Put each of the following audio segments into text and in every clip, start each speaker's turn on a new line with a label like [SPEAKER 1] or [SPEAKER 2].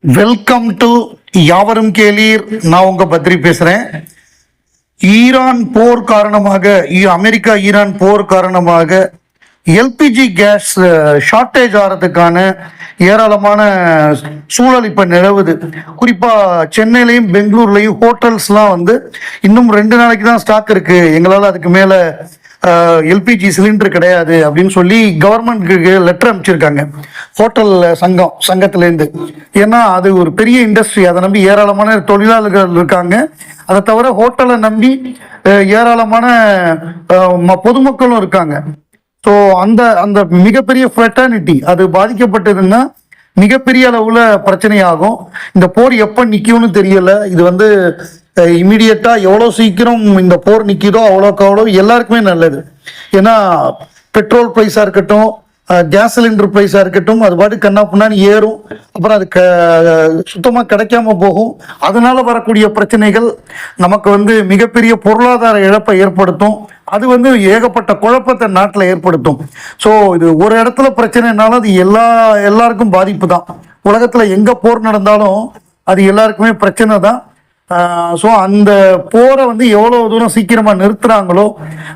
[SPEAKER 1] Welcome to யாவரும் கேளீர். நான் உங்க பத்ரி பேசுறேன். ஈரான் போர் காரணமாக, அமெரிக்கா ஈரான் போர் காரணமாக எல்பிஜி கேஸ் ஷார்ட்டேஜ் ஆகிறதுக்கான ஏராளமான சூழல் இப்போ நிலவுது. குறிப்பாக சென்னையிலையும் பெங்களூர்லையும் ஹோட்டல்ஸ்லாம் இன்னும் 2 நாளைக்கு தான் ஸ்டாக் இருக்கு, எங்களால் அதுக்கு மேலே எல்பிஜி சிலிண்டர் கிடையாது அப்படின்னு சொல்லி கவர்மெண்ட்டுக்கு லெட்டர் அனுப்பிச்சிருக்காங்க ஹோட்டல் சங்கத்திலேருந்து. ஏன்னா அது ஒரு பெரிய இண்டஸ்ட்ரி, அதை நம்பி ஏராளமான தொழிலாளர்கள் இருக்காங்க. அதை தவிர ஹோட்டலை நம்பி ஏராளமான பொதுமக்களும் இருக்காங்க. ஸோ அந்த அந்த மிகப்பெரிய ஃப்ரெட்டர்னிட்டி அது பாதிக்கப்பட்டதுன்னா மிகப்பெரிய அளவில் பிரச்சனையாகும். இந்த போர் எப்போ நிற்கும்னு தெரியல. இது இமீடியட்டா எவ்வளோ சீக்கிரம் இந்த போர் நிற்கிதோ அவ்வளோக்கு அவ்வளோ எல்லாருக்குமே நல்லது. ஏன்னா பெட்ரோல் ப்ரைஸாக இருக்கட்டும், கேஸ் சிலிண்டர் ப்ரைஸாக இருக்கட்டும், அது பாட்டு கண்ணா பின்னாடி ஏறும். அப்புறம் அது சுத்தமாக கிடைக்காம போகும். அதனால வரக்கூடிய பிரச்சனைகள் நமக்கு மிகப்பெரிய பொருளாதார இழப்பை ஏற்படுத்தும். அது ஏகப்பட்ட குழப்பத்தை நாட்டில் ஏற்படுத்தும். ஸோ இது ஒரு இடத்துல பிரச்சனைனாலும் அது எல்லாருக்கும் பாதிப்பு தான். உலகத்தில் எங்கே போர் நடந்தாலும் அது எல்லாருக்குமே பிரச்சனை தான். ஸோ அந்த போரை எவ்வளோ தூரம் சீக்கிரமாக நிறுத்துகிறாங்களோ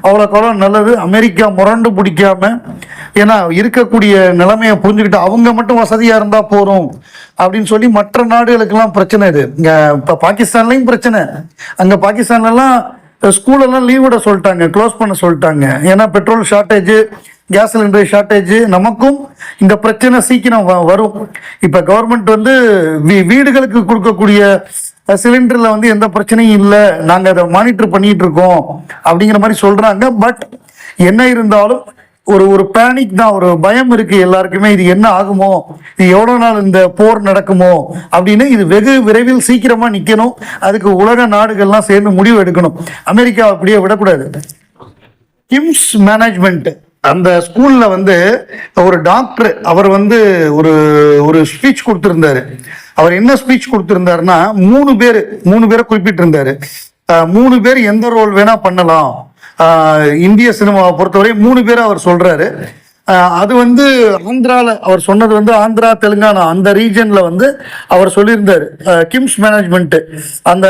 [SPEAKER 1] அவ்வளோக்கு அவ்வளோ நல்லது. அமெரிக்கா முரண்டு பிடிக்காம, ஏன்னா இருக்கக்கூடிய நிலைமையை புரிஞ்சுக்கிட்டு அவங்க மட்டும் வசதியாக இருந்தால் போகிறோம் அப்படின்னு சொல்லி மற்ற நாடுகளுக்கெல்லாம் பிரச்சனை. இது இப்போ பாகிஸ்தான்லேயும் பிரச்சனை. அங்கே பாகிஸ்தான்லாம் ஸ்கூலெல்லாம் லீவ் விட சொல்லிட்டாங்க, க்ளோஸ் பண்ண சொல்லிட்டாங்க. ஏன்னா petrol shortage, gas cylinder shortage, நமக்கும் இந்த பிரச்சனை சீக்கிரம் வரும். இப்போ கவர்மெண்ட் வீடுகளுக்கு கொடுக்கக்கூடிய சிலிண்டரில் எந்த பிரச்சனையும் இல்லை, நாங்கள் அதை மானிட்டர் பண்ணிட்டு இருக்கோம் அப்படிங்கிற மாதிரி சொல்கிறாங்க. பட் என்ன இருந்தாலும் ஒரு பேனிக் தான், ஒரு பயம் இருக்கு எல்லாருக்குமே. இது என்ன ஆகுமோ, இது எவ்வளோ நாள் இந்த போர் நடக்குமோ அப்படின்னு. இது வெகு விரைவில் சீக்கிரமா நிற்கணும். அதுக்கு உலக நாடுகள்லாம் சேர்ந்து முடிவு எடுக்கணும். அமெரிக்கா அப்படியே விடக்கூடாது. கிம்ஸ் மேனேஜ்மெண்ட் அந்த ஸ்கூல்ல ஒரு டாக்டர் அவர் ஒரு ஸ்பீச் கொடுத்திருந்தாரு. அவர் என்ன ஸ்பீச் கொடுத்திருந்தாருன்னா, 3 பேரை குறிப்பிட்டிருந்தாரு. 3 பேர் எந்த ரோல் வேணா பண்ணலாம். இந்திய சினிமாவை பொறுத்தவரை 3 பேரை அவர் சொல்றாரு. அது ஆந்திரால அவர் சொன்னது ஆந்திரா, தெலுங்கானா அந்த ரீஜன்ல அவர் சொல்லியிருந்தாரு. கிம்ஸ் மேனேஜ்மெண்ட் அந்த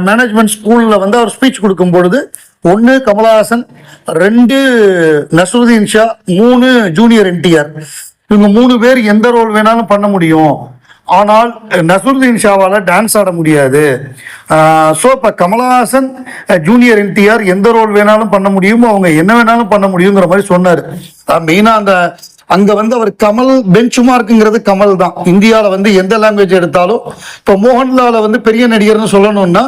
[SPEAKER 1] மேனேஜ்மெண்ட் ஸ்கூல்ல அவர் ஸ்பீச் கொடுக்கும் பொழுது 1 கமலஹாசன், 2 நஸ்ருதீன் ஷா, 3 ஜூனியர் என்டிஆர். இவங்க 3 பேர் எந்த ரோல் வேணாலும் பண்ண முடியும். ஆனால் நஸ்ருதீன் ஷாவால் டான்ஸ் ஆட முடியாது. ஸோ இப்போ கமலஹாசன், ஜூனியர் என்டிஆர் எந்த ரோல் வேணாலும் பண்ண முடியும், அவங்க என்ன வேணாலும் பண்ண முடியுங்கிற மாதிரி சொன்னார். மெயினாக அங்கே அவர் கமல் பெஞ்ச் மார்க்குங்கிறது கமல் தான். இந்தியாவில் எந்த லாங்குவேஜ் எடுத்தாலும் இப்போ மோகன்லாலை பெரிய நடிகர்னு சொல்லணும்னா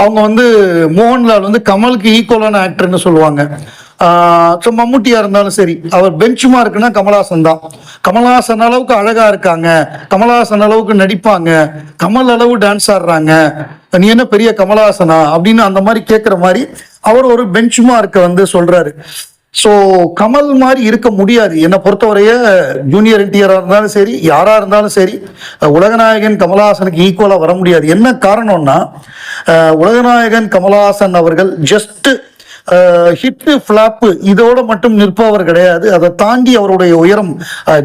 [SPEAKER 1] அவங்க மோகன்லால் கமலுக்கு ஈக்குவலான ஆக்டர்னு சொல்லுவாங்க. ஸோ மம்முட்டியா இருந்தாலும் சரி, அவர் பெஞ்ச் மார்க்னா கமல்ஹாசன் தான். கமல்ஹாசன் அளவுக்கு அழகா இருக்காங்க, கமல்ஹாசன் அளவுக்கு நடிப்பாங்க, கமல் அளவு டான்ஸ் ஆடுறாங்க, நீ என்ன பெரிய கமல்ஹாசனா அப்படின்னு அந்த மாதிரி கேட்குற மாதிரி அவர் ஒரு பெஞ்ச் மார்க்கை சொல்றாரு. ஸோ கமல் மாதிரி இருக்க முடியாது என்னை பொறுத்தவரைய. ஜூனியர் என்டிஆராக இருந்தாலும் சரி, யாராக இருந்தாலும் சரி, உலகநாயகன் கமல்ஹாசனுக்கு ஈக்குவலாக வர முடியாது. என்ன காரணம்னா, உலகநாயகன் கமல்ஹாசன் அவர்கள் ஜஸ்ட் ஹிட்டு ஃபிளாப்பு இதோட மட்டும் நிற்பவர் கிடையாது. அதை தாண்டி அவருடைய உயரம்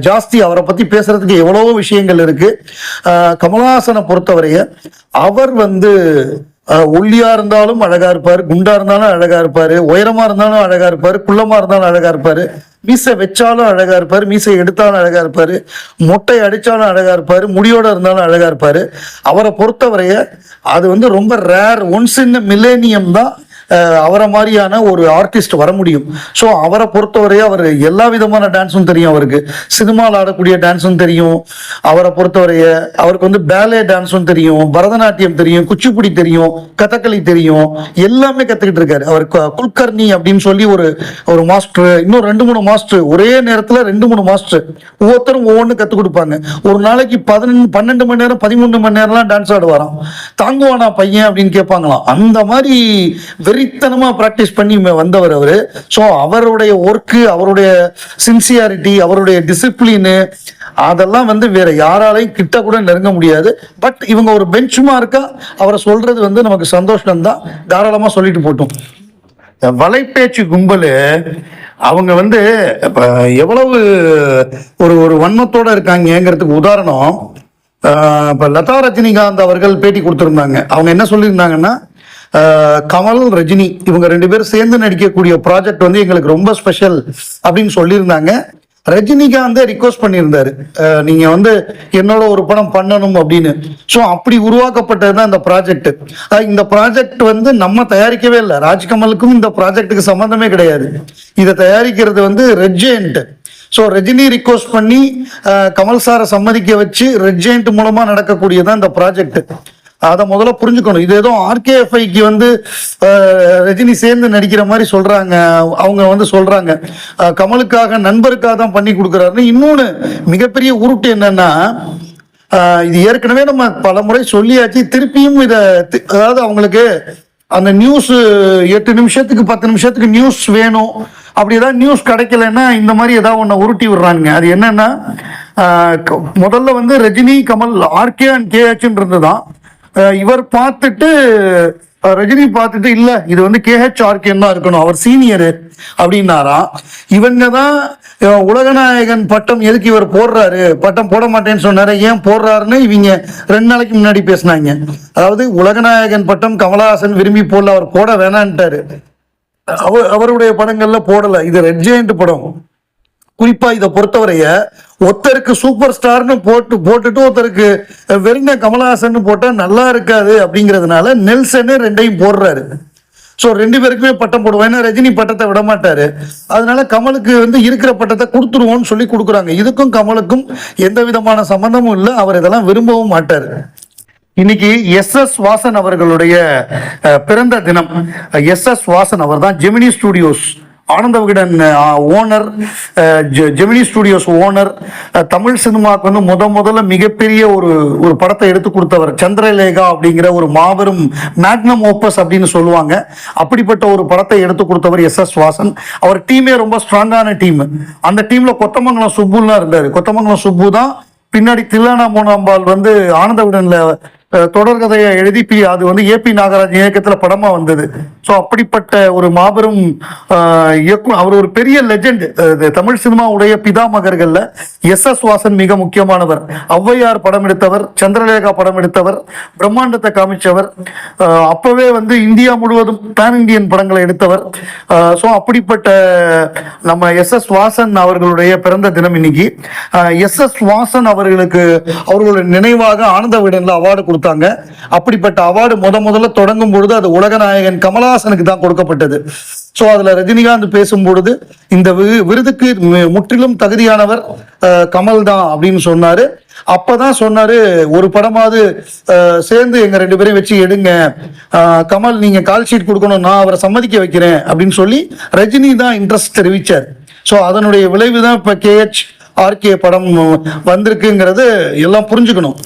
[SPEAKER 1] ஜாஸ்தி. அவரை பற்றி பேசுறதுக்கு எவ்வளவோ விஷயங்கள் இருக்கு. கமல்ஹாசனை பொறுத்தவரைய அவர் ஒல்லியா இருந்தாலும் அழகா இருப்பாரு, குண்டா இருந்தாலும் அழகா இருப்பாரு, உயரமா இருந்தாலும் அழகா இருப்பாரு, குள்ளமா இருந்தாலும் அழகா இருப்பாரு, மீசை வச்சாலும் அழகா இருப்பாரு, மீசை எடுத்தாலும் அழகா இருப்பாரு, மொட்டை அடிச்சாலும் அழகா இருப்பாரு, முடியோட இருந்தாலும் அழகா இருப்பாரு. அவரை பொறுத்தவரைய அது ரொம்ப ரேர், ஒன்ஸ் இன் மில்லேனியம் தான் அவரை மாதிரியான ஒரு ஆர்டிஸ்ட் வர முடியும். ஸோ அவரை பொறுத்தவரையே அவர் எல்லா விதமான டான்ஸும் தெரியும். அவருக்கு சினிமாவில் ஆடக்கூடிய டான்ஸும் தெரியும். அவரை பொறுத்தவரைய அவருக்கு பேலே டான்ஸும் தெரியும், பரதநாட்டியம் தெரியும், குச்சிப்புடி தெரியும், கதகளி தெரியும், எல்லாமே கற்றுக்கிட்டு இருக்காரு. அவர் குல்கர்னி அப்படின்னு சொல்லி ஒரு மாஸ்டர், இன்னும் 2-3 மாஸ்டர், ஒரே நேரத்தில் 2-3 மாஸ்டர் ஒவ்வொருத்தரும் ஒவ்வொன்று கற்றுக் கொடுப்பாங்க. ஒரு நாளைக்கு 12 மணி நேரம் 13 மணி நேரம்லாம் டான்ஸ் ஆடுவாராம். தாங்குவானா பையன் அப்படின்னு கேட்பாங்களாம். அந்த மாதிரி வெறித்தனமா பிராக்டிஸ் பண்ணி வந்தவர் அவரு. ஸோ அவருடைய ஒர்க்கு, அவருடைய சின்சியாரிட்டி, அவருடைய டிசிப்ளின் அதெல்லாம் வேற யாராலையும் கிட்ட கூட நெருங்க முடியாது. பட் இவங்க ஒரு பெஞ்ச் மார்க்கா அவரை சொல்றது நமக்கு சந்தோஷம் தான். தாராளமா சொல்லிட்டு போட்டோம். வலைப்பேச்சு கும்பல் அவங்க எவ்வளவு ஒரு வன்மத்தோட இருக்காங்கிறதுக்கு உதாரணம், இப்போ லதா ரஜினிகாந்த் அவர்கள் பேட்டி கொடுத்துருந்தாங்க. அவங்க என்ன சொல்லியிருந்தாங்கன்னா, கமல் ரஜினி இவங்க 2 பேரும் சேர்ந்து நடிக்கக்கூடிய ப்ராஜெக்ட் வந்து எங்களுக்கு ரொம்ப ஸ்பெஷல் அப்படின்னு சொல்லியிருந்தாங்க. ரஜினிகாந்தே ரிக்வஸ்ட் பண்ணியிருந்தாரு, நீங்க வந்து என்னோட ஒரு படம் பண்ணணும் அப்படின்னு. ஸோ அப்படி உருவாக்கப்பட்டது தான் இந்த ப்ராஜெக்ட். இந்த ப்ராஜெக்ட் வந்து நம்ம தயாரிக்கவே இல்லை. ராஜ்கமலுக்கும் இந்த ப்ராஜெக்டுக்கு சம்மந்தமே கிடையாது. இதை தயாரிக்கிறது வந்து red giant. So Rajini request பண்ணி கமல் சாரை சம்மதிக்க வச்சு ரெட் ஜெயண்ட் மூலமா நடக்கக்கூடியதான் இந்த ப்ராஜெக்ட். அதை முதல்ல புரிஞ்சுக்கணும். இது ஏதோ ஆர்கேஎஃப்ஐக்கு வந்து ரஜினி சேர்ந்து நடிக்கிற மாதிரி சொல்றாங்க. அவங்க வந்து சொல்றாங்க கமலுக்காக நண்பருக்காக தான் பண்ணி கொடுக்குறாருன்னு. இன்னொன்று மிகப்பெரிய உருட்டு என்னன்னா, இது ஏற்கனவே நம்ம பல முறை சொல்லியாச்சு. திருப்பியும் இதை அதாவது அவங்களுக்கு அந்த நியூஸ் 8 நிமிஷத்துக்கு 10 நிமிஷத்துக்கு நியூஸ் வேணும். அப்படி ஏதாவது நியூஸ் கிடைக்கலன்னா இந்த மாதிரி ஏதாவது ஒன்று உருட்டி விடுறாங்க. அது என்னன்னா, முதல்ல வந்து ரஜினி கமல் ஆர்கே அண்ட் கேஹெச்ன்னு இருந்துதான். இவர் பார்த்துட்டு ரஜினி பார்த்துட்டு இல்ல இது வந்து KHRK தான் இருக்கணும், அவர் சீனியரு அப்படின்னாராம். இவங்க தான் உலகநாயகன் பட்டம் எதுக்கு இவர் போடுறாரு, பட்டம் போட மாட்டேன்னு சொன்னாரு, ஏன் போடுறாருன்னு இவங்க 2 நாளைக்கு முன்னாடி பேசினாங்க. அதாவது உலகநாயகன் பட்டம் கமலஹாசன் விரும்பி போடல, அவர் போட வேணான்ட்டாரு. அவருடைய படங்கள்ல போடல. இது ரெட் ஜெயண்ட் படம். குறிப்பா இதை பொறுத்தவரைய ஒருத்தருக்கு சூப்பர் ஸ்டார்னு போட்டுட்டு ஒருத்தருக்கு வெறுங்க கமலஹாசன் போட்டா நல்லா இருக்காது அப்படிங்கிறதுனால நெல்சன்னு 2ஐயும் போடுறாரு. ஸோ 2 பேருக்குமே பட்டம் போடுவோம். ஏன்னா ரஜினி பட்டத்தை விட மாட்டாரு. அதனால கமலுக்கு வந்து இருக்கிற பட்டத்தை கொடுத்துருவோம்னு சொல்லி கொடுக்குறாங்க. இதுக்கும் கமலுக்கும் எந்த விதமான சம்பந்தமும் இல்லை. அவர் இதெல்லாம் விரும்பவும் மாட்டாரு. இன்னைக்கு SS வாசன் அவர்களுடைய பிறந்த தினம். SS வாசன் அவர் தான் Gemini studios Ananda Vikatan owner, Gemini studios owner. Tamil சினிமாவுக்கு வந்து முதல்ல மிகப்பெரிய ஒரு படத்தை எடுத்து கொடுத்தவர். சந்திரலேகா அப்படிங்கிற ஒரு மாபெரும் மேக்னம் ஓப்பஸ் அப்படின்னு சொல்லுவாங்க. அப்படிப்பட்ட ஒரு படத்தை எடுத்து கொடுத்தவர் SS வாசன். அவர் டீமே ரொம்ப ஸ்ட்ராங்கான டீம். அந்த டீம்ல கொத்தமங்கலம் சுப்புலாம் இருந்தாரு. கொத்தமங்கலம் சுப்பு தான் பின்னாடி தில்லானா மோனாம்பால் வந்து ஆனந்த விகடன்ல தொடர்கதையை எழுதி அது வந்து AP நாகராஜ் இயக்கத்தில் படமா வந்தது. ஸோ அப்படிப்பட்ட ஒரு மாபெரும் இயக்குனர். அவர் ஒரு பெரிய லெஜெண்ட். தமிழ் சினிமாவுடைய பிதாமகர்கள்ல SS வாசன் மிக முக்கியமானவர். ஔவையார் படம் எடுத்தவர், சந்திரலேகா படம் எடுத்தவர், பிரம்மாண்டத்தை காமிச்சவர். அப்பவே வந்து இந்தியா முழுவதும் பேன் இந்தியன் படங்களை எடுத்தவர். ஸோ அப்படிப்பட்ட நம்ம SS வாசன் அவர்களுடைய பிறந்த தினம் இன்னைக்கு. SS வாசன் அவர்களுக்கு அவர்களுடைய நினைவாக ஆனந்த விகடன்ல அவார்டு கொடுத்தாங்க. அப்படிப்பட்ட அவார்டு முதல்ல தொடங்கும் பொழுது அது உலகநாயகன் கமலஹாசனுக்கு தான் கொடுக்கப்பட்டது. சோ அதுல ரஜினிகாந்த் பேசும்பொழுது இந்த விருதுக்கு முற்றிலும் தகுதியானவர் கமல் தான் அப்படின்னு சொன்னாரு. அப்பதான் சொன்னாரு, ஒரு படமாவது சேர்ந்து எங்க 2 பேரையும் வச்சு எடுங்க, கமல் நீங்க கால் ஷீட் கொடுக்கணும், நான் அவரை சம்மதிக்க வைக்கிறேன் அப்படின்னு சொல்லி ரஜினி தான் இன்ட்ரெஸ்ட் தெரிவிச்சார். ஸோ அதனுடைய விளைவு தான் இப்ப KHRK படம் வந்திருக்குங்கிறது எல்லாம் புரிஞ்சுக்கணும்.